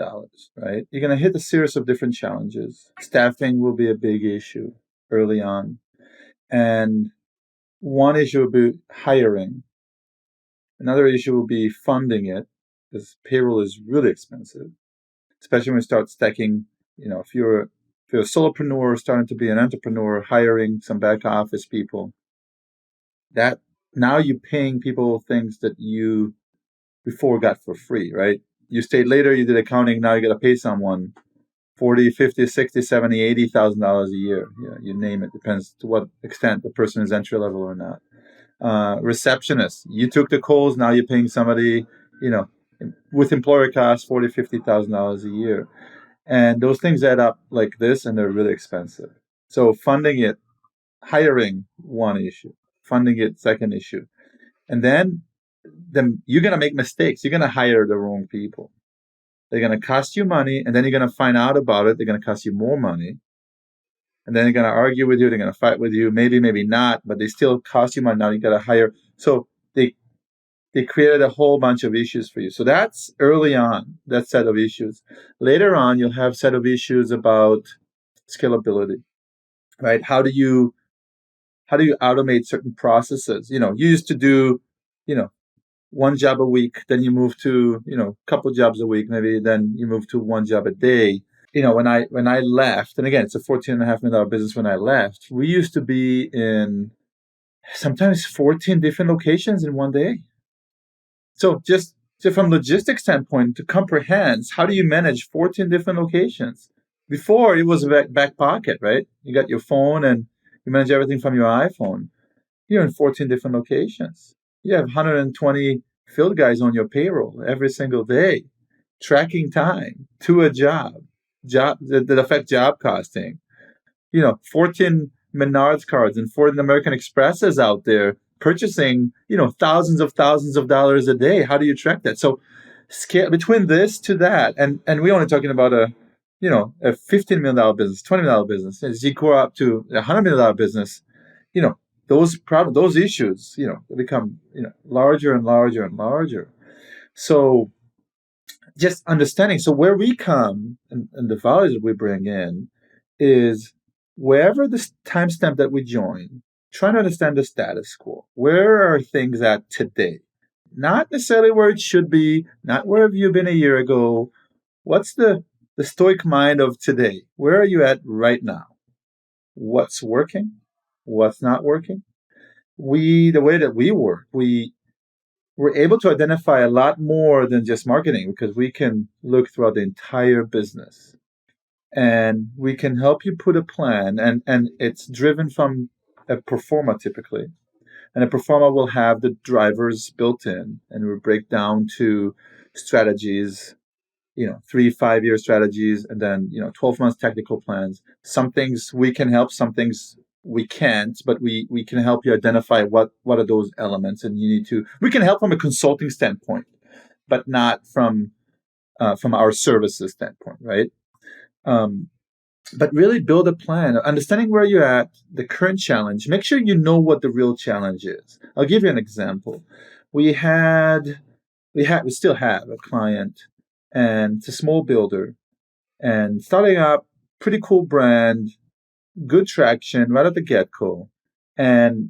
right? You're going to hit a series of different challenges. Staffing will be a big issue early on. And one issue will be hiring. Another issue will be funding it, because payroll is really expensive, especially when you start stacking, if you're a solopreneur starting to be an entrepreneur, hiring some back office people, that now you're paying people things that you before got for free, right? You stayed later, you did accounting, now you got to pay someone 40, 50, 60, 70, $80,000 a year. You name it. Depends to what extent the person is entry level or not. Receptionist, you took the calls, now you're paying somebody, with employer costs, $40,000-$50,000 a year. And those things add up like this, and they're really expensive. So funding it, hiring, one issue, funding it, second issue. And then you're going to make mistakes. You're going to hire the wrong people. They're going to cost you money, and then you're going to find out about it. They're going to cost you more money. And then they're going to argue with you. They're going to fight with you. Maybe, maybe not, but they still cost you money. Now you got to hire. So they created a whole bunch of issues for you. So that's early on, that set of issues. Later on, you'll have set of issues about scalability, right? How do you automate certain processes? You used to do, one job a week, then you move to, a couple jobs a week, maybe then you move to one job a day. When I left, and again, it's a $14.5 million business when I left, we used to be in sometimes 14 different locations in one day. So just from logistics standpoint, to comprehend, how do you manage 14 different locations? Before, it was a back pocket, right? You got your phone and you manage everything from your iPhone. You're in 14 different locations. You have 120 field guys on your payroll every single day, tracking time to a job that affect job costing. 14 Menards cards and 14 American Expresses out there purchasing, thousands of dollars a day. How do you track that? So scale between this to that, and we're only talking about a $15 million business, $20 million business. As you grow up to a $100 million business, those issues, become, larger and larger and larger. So just understanding. So where we come and the values that we bring in is wherever the timestamp that we join, trying to understand the status quo. Where are things at today? Not necessarily where it should be, not where have you been a year ago. What's the stoic mind of today? Where are you at right now? What's working? What's not working? The way that we work, we're able to identify a lot more than just marketing, because we can look throughout the entire business. And we can help you put a plan, and it's driven from a pro forma typically. And a pro forma will have the drivers built in, and we break down to strategies, 3-5 year strategies, and then 12 months technical plans. Some things we can help, some things we can't, but we can help you identify what are those elements, and we can help from a consulting standpoint, but not from our services standpoint, right? But really build a plan, understanding where you're at, the current challenge. Make sure you know what the real challenge is. I'll give you an example. We still have a client, and it's a small builder, and starting up, pretty cool brand, good traction right at the get-go. And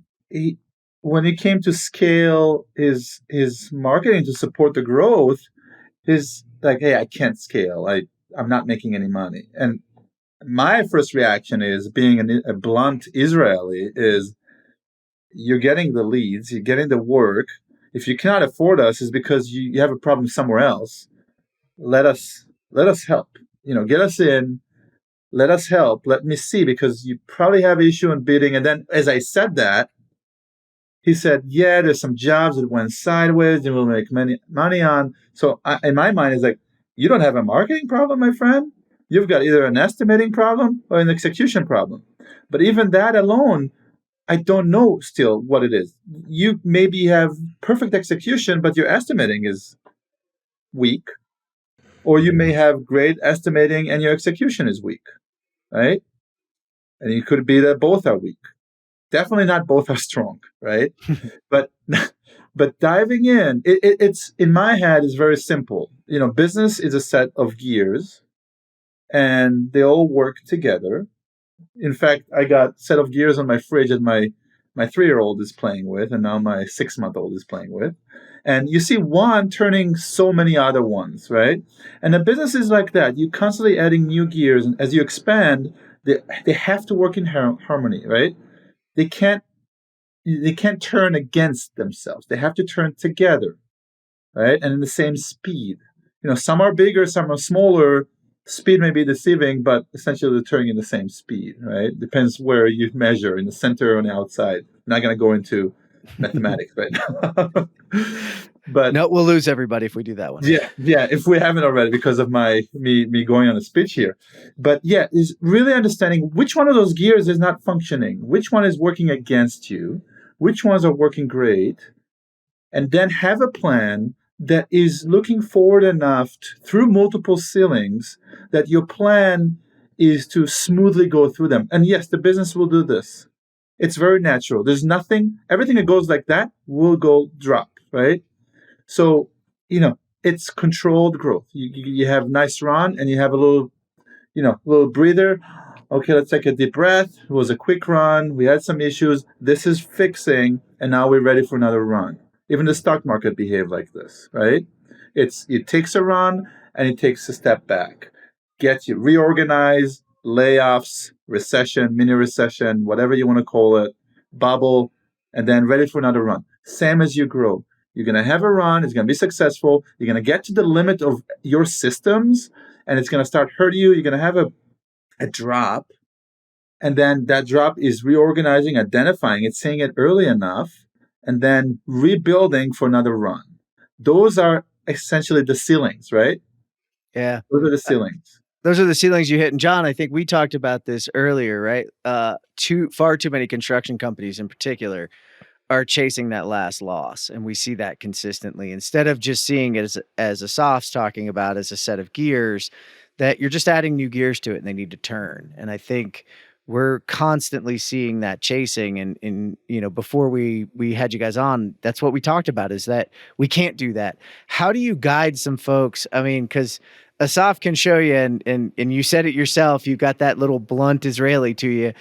when it came to scale his marketing to support the growth, he's like, hey, I can't scale. I'm not making any money. And my first reaction is, being a blunt Israeli, is you're getting the leads, you're getting the work. If you cannot afford us, it's because you have a problem somewhere else. Let us help. Get us in. Let us help. Let me see, because you probably have issue in bidding. And then, as I said that, he said, yeah, there's some jobs that went sideways and we'll make money on. So in my mind, it's like, you don't have a marketing problem, my friend. You've got either an estimating problem or an execution problem. But even that alone, I don't know still what it is. You maybe have perfect execution, but your estimating is weak. Or you may have great estimating and your execution is weak, right? And it could be that both are weak. Definitely not both are strong, right? But diving in, it's in my head is very simple. Business is a set of gears, and they all work together. In fact, I got a set of gears on my fridge that my 3-year-old is playing with, and now my 6-month-old is playing with. And you see one turning so many other ones, right? And the business is like that. You're constantly adding new gears, and as you expand, they have to work in harmony, right? They can't turn against themselves. They have to turn together, right? And in the same speed. Some are bigger, some are smaller. Speed may be deceiving, but essentially they're turning in the same speed, right? Depends where you measure, in the center or on the outside. I'm not going to go into mathematics right now. But No, we'll lose everybody if we do that one. yeah, if we haven't already, because of me going on a speech here. But yeah, is really understanding which one of those gears is not functioning, which one is working against you, which ones are working great, and then have a plan that is looking forward enough through multiple ceilings that your plan is to smoothly go through them. And yes, the business will do this. It's very natural. There's nothing, everything that goes like that will go drop, right? So, it's controlled growth. You have nice run and you have a little breather. Okay, let's take a deep breath. It was a quick run. We had some issues. This is fixing, and now we're ready for another run. Even the stock market behave like this, right? It takes a run and it takes a step back. Get you reorganize, layoffs, recession, mini recession, whatever you want to call it, bubble, and then ready for another run. Same as you grow. You're going to have a run. It's going to be successful. You're going to get to the limit of your systems, and it's going to start hurting you. You're going to have a drop, and then that drop is reorganizing, identifying it, seeing it early enough, and then rebuilding for another run. Those are essentially the ceilings, right? Yeah. Those are the ceilings. Those are the ceilings you hit. And John, I think we talked about this earlier, right? Far too many construction companies in particular are chasing that last loss. And we see that consistently. Instead of just seeing it as Assaf's talking about as a set of gears, that you're just adding new gears to it and they need to turn. And I think we're constantly seeing that chasing. And before we had you guys on, that's what we talked about, is that we can't do that. How do you guide some folks? I mean, because Assaf can show you, and you said it yourself, you got that little blunt Israeli to you.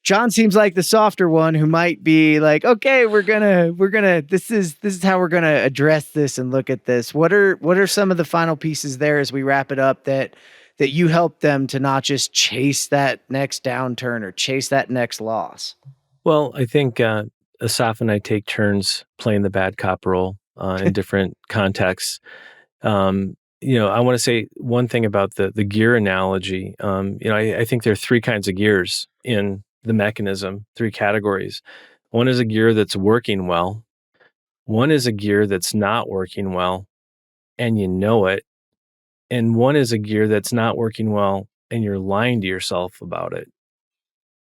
John seems like the softer one who might be like, okay, we're gonna, this is how we're gonna address this and look at this. What are some of the final pieces there as we wrap it up that you help them to not just chase that next downturn or chase that next loss? Well, I think Assaf and I take turns playing the bad cop role in different contexts. I want to say one thing about the gear analogy. I think there are three kinds of gears in the mechanism, three categories. One is a gear that's working well. One is a gear that's not working well, and you know it. And one is a gear that's not working well, and you're lying to yourself about it.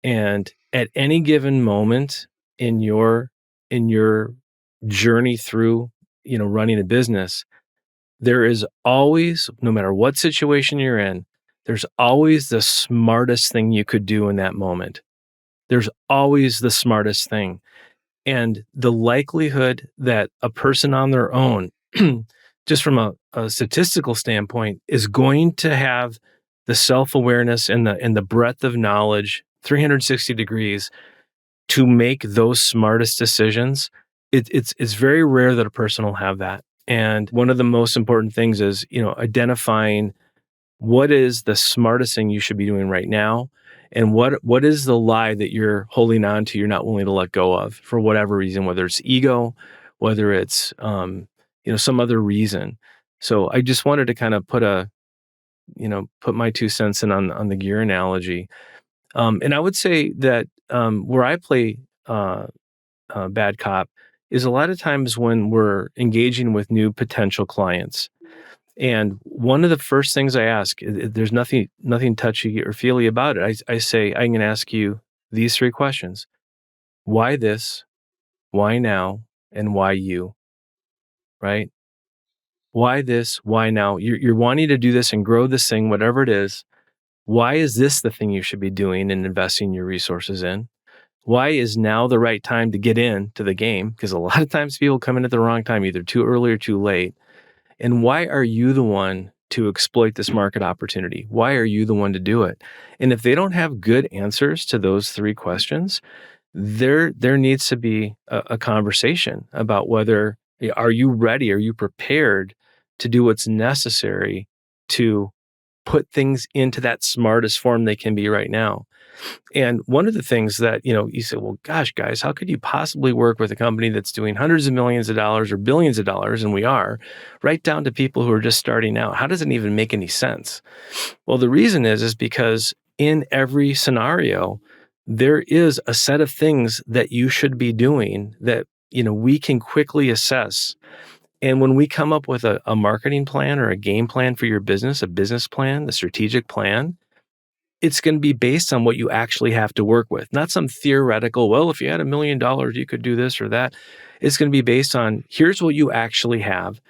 And at any given moment in your journey through, running a business, there is always, no matter what situation you're in, there's always the smartest thing you could do in that moment. There's always the smartest thing. And the likelihood that a person on their own, just from a statistical standpoint, is going to have the self-awareness and the breadth of knowledge, 360 degrees, to make those smartest decisions, it's very rare that a person will have that. And one of the most important things is, identifying what is the smartest thing you should be doing right now, and what is the lie that you're holding on to, you're not willing to let go of for whatever reason, whether it's ego, whether it's some other reason. So I just wanted to kind of put my 2 cents in on the gear analogy. And I would say that where I play bad cop is a lot of times when we're engaging with new potential clients. And one of the first things I ask, there's nothing touchy or feely about it. I say, I'm going to ask you these three questions. Why this? Why now? And why you? Right? Why this? Why now? You're wanting to do this and grow this thing, whatever it is. Why is this the thing you should be doing and investing your resources in? Why is now the right time to get into the game? Because a lot of times people come in at the wrong time, either too early or too late. And why are you the one to exploit this market opportunity? Why are you the one to do it? And if they don't have good answers to those three questions, there needs to be a conversation about whether, are you ready? Are you prepared to do what's necessary to put things into that smartest form they can be right now? And one of the things that, you say, well, gosh, guys, how could you possibly work with a company that's doing hundreds of millions of dollars or billions of dollars, and we are, right down to people who are just starting out? How does it even make any sense? Well, the reason is because in every scenario, there is a set of things that you should be doing that we can quickly assess. And when we come up with a marketing plan or a game plan for your business, a business plan, the strategic plan, it's going to be based on what you actually have to work with, not some theoretical, well, if you had $1 million, you could do this or that. It's going to be based on here's what you actually have.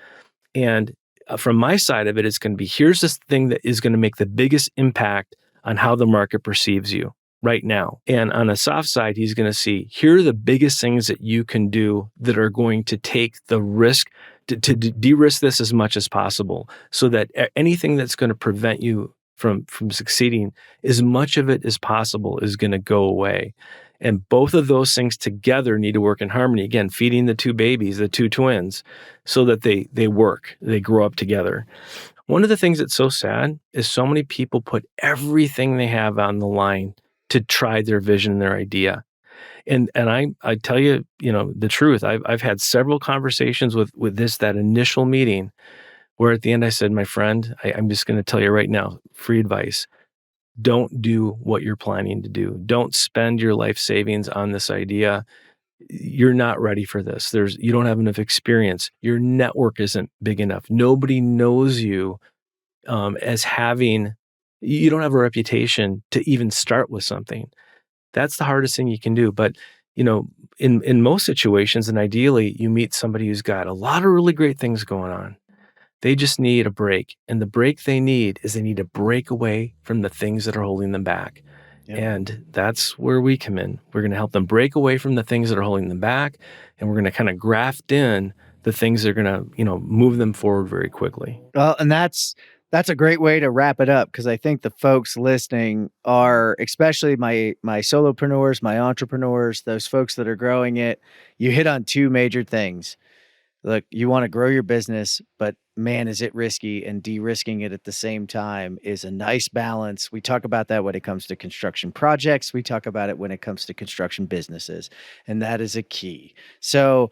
And from my side of it, it's going to be here's this thing that is going to make the biggest impact on how the market perceives you right now. And on a soft side, he's going to see here are the biggest things that you can do that are going to take the risk to de-risk this as much as possible, so that anything that's going to prevent you from succeeding, as much of it as possible is going to go away. And both of those things together need to work in harmony. Again, feeding the two babies, the two twins, so that they work, they grow up together. One of the things that's so sad is so many people put everything they have on the line to try their vision, their idea. And I tell you, the truth. I've had several conversations with that initial meeting, where at the end I said, my friend, I'm just going to tell you right now, free advice. Don't do what you're planning to do. Don't spend your life savings on this idea. You're not ready for this. You don't have enough experience. Your network isn't big enough. Nobody knows you as having, you don't have a reputation to even start with something. That's the hardest thing you can do. But, in most situations, and ideally, you meet somebody who's got a lot of really great things going on. They just need a break. And the break they need is they need to break away from the things that are holding them back. Yep. And that's where we come in. We're going to help them break away from the things that are holding them back. And we're going to kind of graft in the things that are going to, move them forward very quickly. Well, and that's a great way to wrap it up, because I think the folks listening are, especially my solopreneurs, my entrepreneurs, those folks that are growing it. You hit on two major things. Look, you want to grow your business, but man, is it risky, and de-risking it at the same time is a nice balance. We talk about that when it comes to construction projects. We talk about it when it comes to construction businesses, and that is a key. So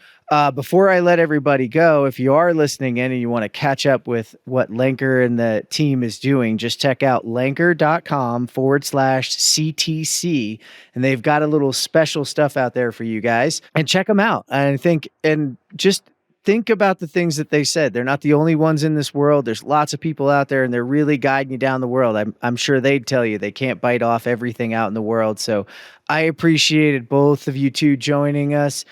before I let everybody go, if you are listening in and you want to catch up with what Lenker and the team is doing, just check out lenker.com/CTC, and they've got a little special stuff out there for you guys, and check them out. And just think about the things that they said. They're not the only ones in this world. There's lots of people out there, and they're really guiding you down the world. I'm sure they'd tell you they can't bite off everything out in the world. So I appreciated both of you two joining us.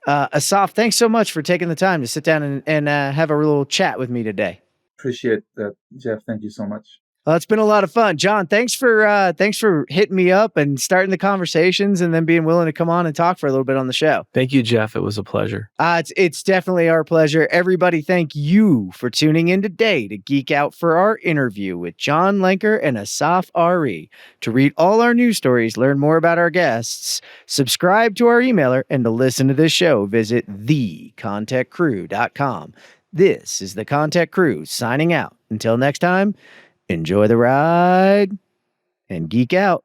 Assaf, thanks so much for taking the time to sit down and have a little chat with me today. Appreciate that, Jeff. Thank you so much. Well, it's been a lot of fun. John, thanks for hitting me up and starting the conversations, and then being willing to come on and talk for a little bit on the show. Thank you, Jeff. It was a pleasure. It's definitely our pleasure. Everybody, thank you for tuning in today to geek out for our interview with John Lenker and Assaf Arrie. To read all our news stories, learn more about our guests, subscribe to our emailer, and to listen to this show, visit thecontechcrew.com. This is the ConTech Crew signing out. Until next time, enjoy the ride and geek out.